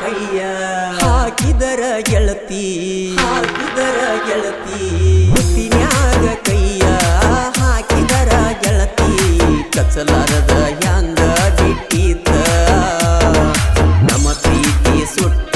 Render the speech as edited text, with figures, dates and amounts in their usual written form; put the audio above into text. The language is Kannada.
ಕೈಯ ಹಾಕಿದರ ಗೆಳತಿ ಮುತ್ತಿನ್ಯಾಗ ಕೈಯ ಹಾಕಿದರ ಗೆಳತಿ ಕಚ್ಚಲಾರದ ಹ್ಯಾಂಗ ಬಿಟ್ಟಿತ ನಮ್ಮ ಪ್ರೀತಿ ಸುಟ್ಟ